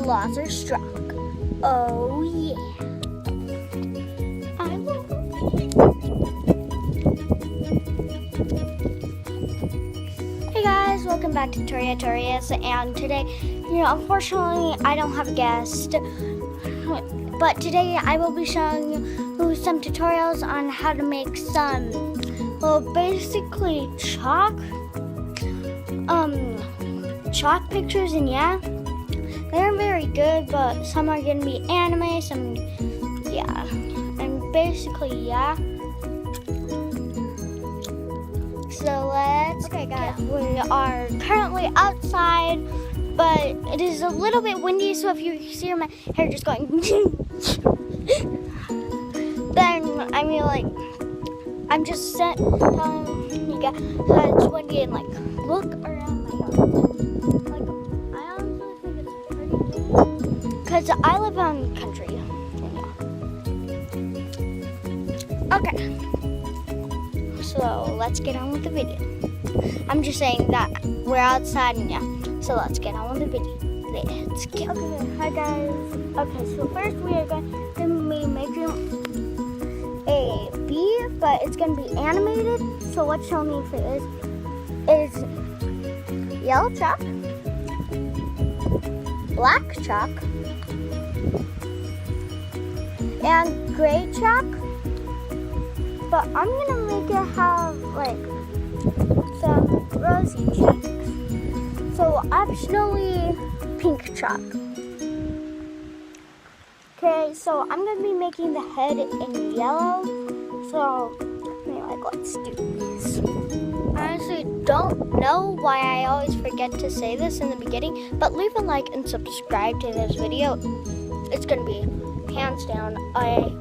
Laws are strong. Oh yeah. I will. Hey guys, welcome back to Torias, and today, unfortunately I don't have a guest, but today I will be showing you some tutorials on how to make some, basically chalk pictures, and yeah. They're very good, but some are going to be anime, some, yeah, and basically, yeah. So okay guys, we are currently outside, but it is a little bit windy, so if you see my hair just going, then, I'm just telling you guys that it's windy, and, look around my yard. Because I live on country. Okay. So let's get on with the video. I'm just saying that we're outside, and yeah. So let's get on with the video. Let's get. Okay, hi guys. Okay, so first we are going to be making a bee, but it's going to be animated. So what you'll need for this is yellow chalk, black chalk, and gray chalk, but I'm gonna make it have some rosy cheeks, so optionally pink chalk. Okay, so I'm gonna be making the head in yellow, so let's do this. I honestly don't know why I always forget to say this in the beginning, but leave a like and subscribe to this video. It's gonna be hands down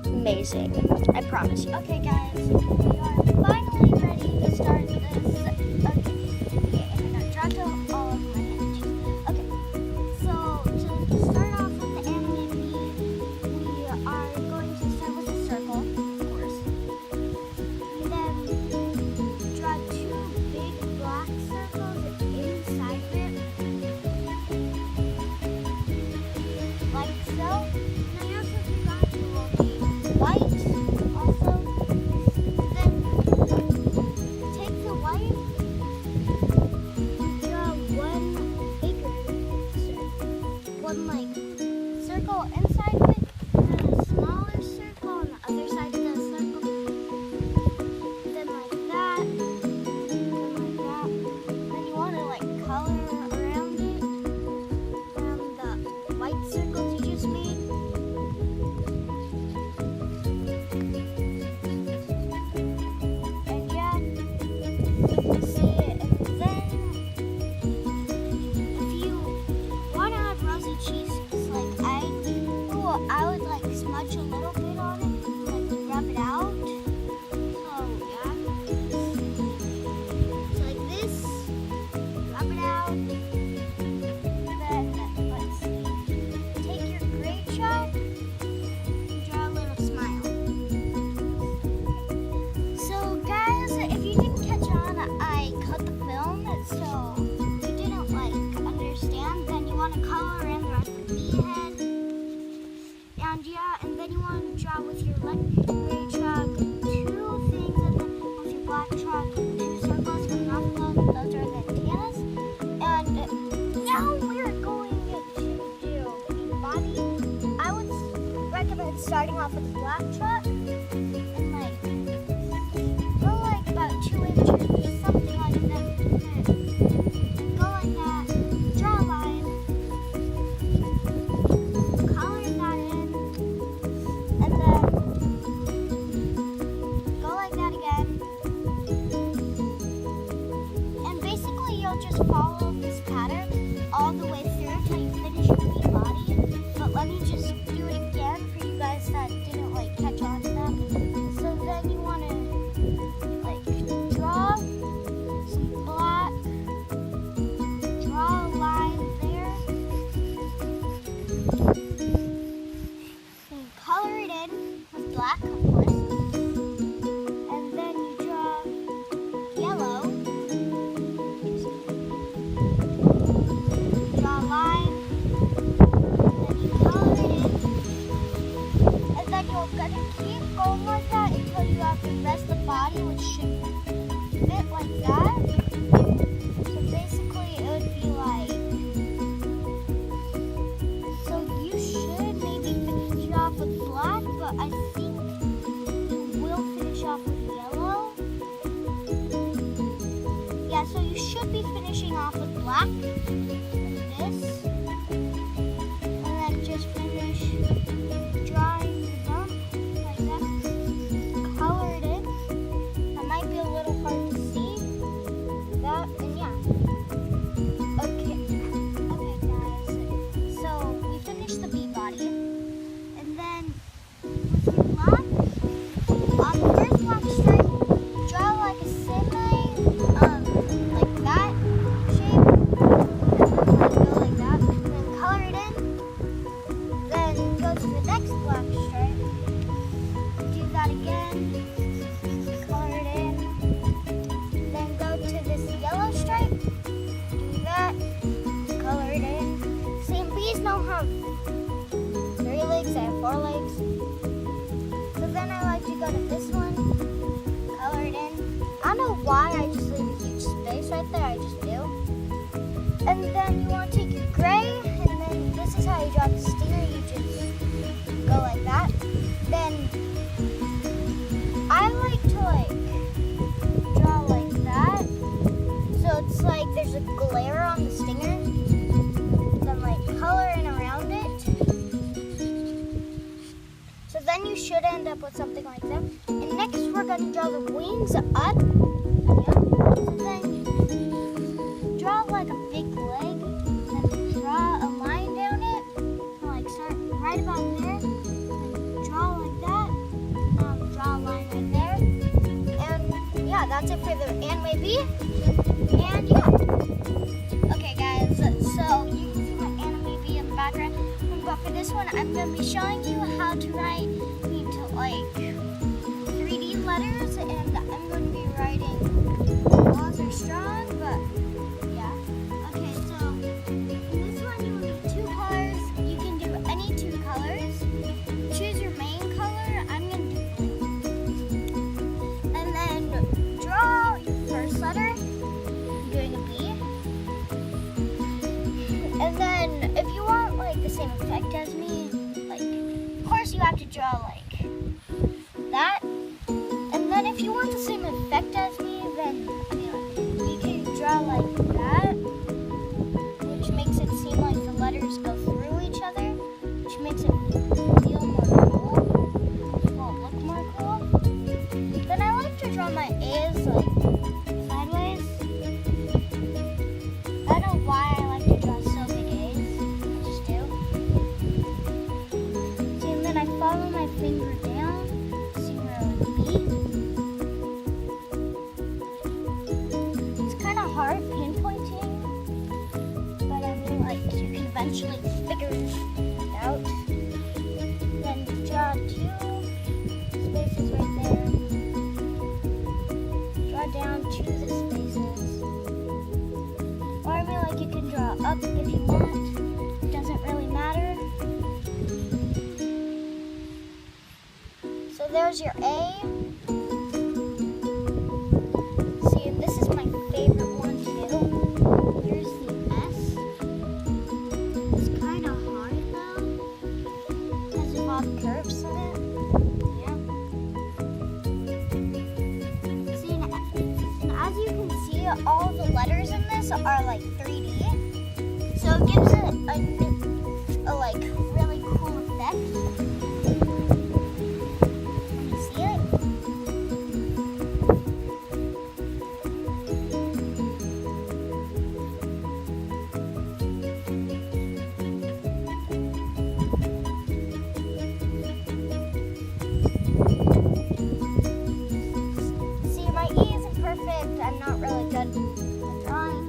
amazing. I promise you. Okay guys, we are finally ready to start this. Okay, and I dropped all of my energy. Okay, so to start off with the anime bee, we are going to start with a circle, of course. And then draw two big black circles inside of it. Like so. White also. Then take the white, draw one circle inside of it, and then a smaller circle on the other side of the circle. Then like that, then like that. Then you want to color around it, around the white circles you just made. I would smudge a little bit on it, rub it out. So yeah. So like this, rub it out. Then let's see. Take your gray chalk and draw a little smile. So guys, if you didn't catch on, I cut the film, so if you didn't understand, then you want to color in the rest of the bee head. And yeah, and then you want to draw with your gray chalk two things, and then with your black chalk two circles coming off of those. Those are the antennas. And now we're going to do the body. I would recommend starting off with the black chalk and go about 2 inches, something like that. Go like that, draw a line. Just follow this pattern all the way through until you finish your bee body. But let me just do it again for you guys that didn't catch on to that. black, of course. And then you draw yellow. Draw a line. Then you color it in. And then you're gonna keep going like that until you have the rest of the body, which should fit like that. So basically it would be like, so you should maybe finish it off with black, but I think you will finish off with yellow. Yeah, so you should be finishing off with black, like this. And then just finish drawing the bump like that. Color it in. That might be a little hard to see. That, and yeah. Okay guys. So we finished the bee body. And then with your black, on the first black stripe, draw like a semi, like that shape. Go like that. Then color it in. Then go to the next black stripe. Do that again. Color it in. Then go to this yellow stripe. Do that. Color it in. Same bees don't have 3 legs, they have 4 legs. So then I like to go to this one. Color it in. I don't know why I just leave a huge space right there. I just do. And then you want to take your gray, and then this is how you draw the stinger. You just go like that. Then I like to draw like that. So it's like there's a glare on the stinger. Then color in around it. So then you should end up with something like that. And next we're going to draw the wings up. Yeah. So then draw like a big leg. Then draw a line down it. And start right about there. Then draw like that. Draw a line right there. And yeah, that's it for the anime bee. And yeah. Okay guys, so you can see my anime bee in the background. But for this one, I'm going to be showing you how to write into 3D letters. And I'm going to be writing laws are strong, but yeah. Okay, so in this one you will need 2 colors. You can do any 2 colors. Choose your main color. I'm going to do blue. And then draw your first letter. I'm doing a B. And then if you want the same effect as me, of course you have to draw like that. And then if you want the same effect as me, then you can draw like that, which makes it seem like the letters go through each other, which makes it feel more cool. Well, look more cool. Then I like to draw my A's sideways. I don't know why I like to draw so big A's. I just do. See, and then I follow my finger down. See where it would be. It's kind of hard pinpointing, but you can eventually figure it out. Then draw 2 spaces right there. Draw down 2 the spaces. Or you can draw up if you want. It doesn't really matter. So there's your A. See, and this is my favorite one too. Here's the S. It's kind of hard though. It has a lot of curves in it. Yeah. See, and as you can see, all the letters in this are 3D. So it gives it a really cool effect. Can you see it? See, my E isn't perfect. I'm not really good at drawing.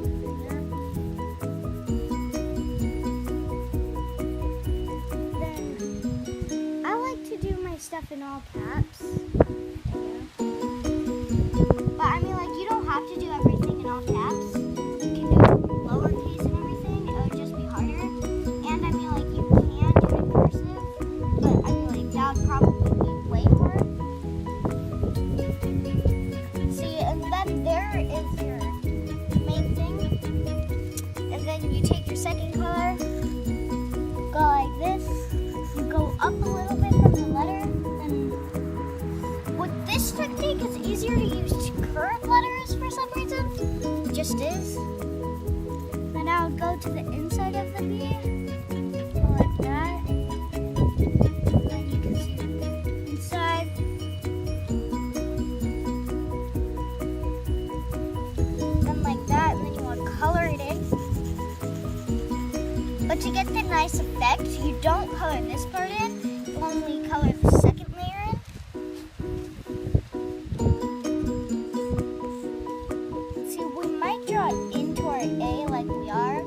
stuff in all caps. But I mean, like, you don't have to do everything in all caps. You can do lowercase and everything. It would just be harder. And I mean, like, you can do it in cursive. But I mean, like, that would probably be way hard. See, and then there is your main thing. And then you take your second color, go like this. You go up a little bit from the letter. And with this technique, it's easier to use curved letters for some reason. It just is. Then I'll go to the inside of the B. Go like that. And then you can see the inside. Then like that, and then you want to color it in. But to get the nice effect, you don't color this part in. You only color the second layer in. See, we might draw it into our A like we are.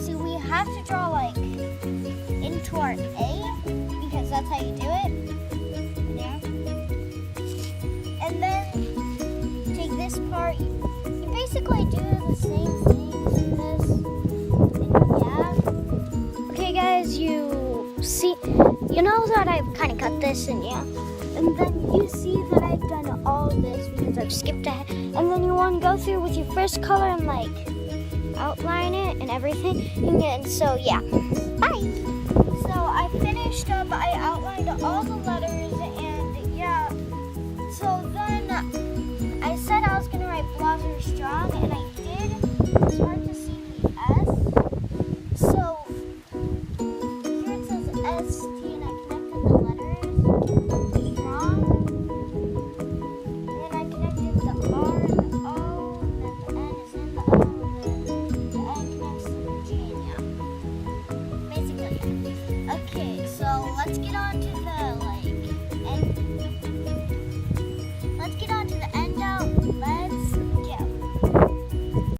See, we have to draw like into our A because that's how you do it. There. And then take this part. You basically do the same thing as this. And yeah. Okay, guys, you see, you know that I've kind of cut this, and yeah. And then you see that I've done all this because I've skipped ahead. And then you want to go through with your first color and like outline it and everything. And so yeah, bye. So I finished up. I outlined all the letters, and yeah. So then I said I was gonna write Blazzer Strong, and I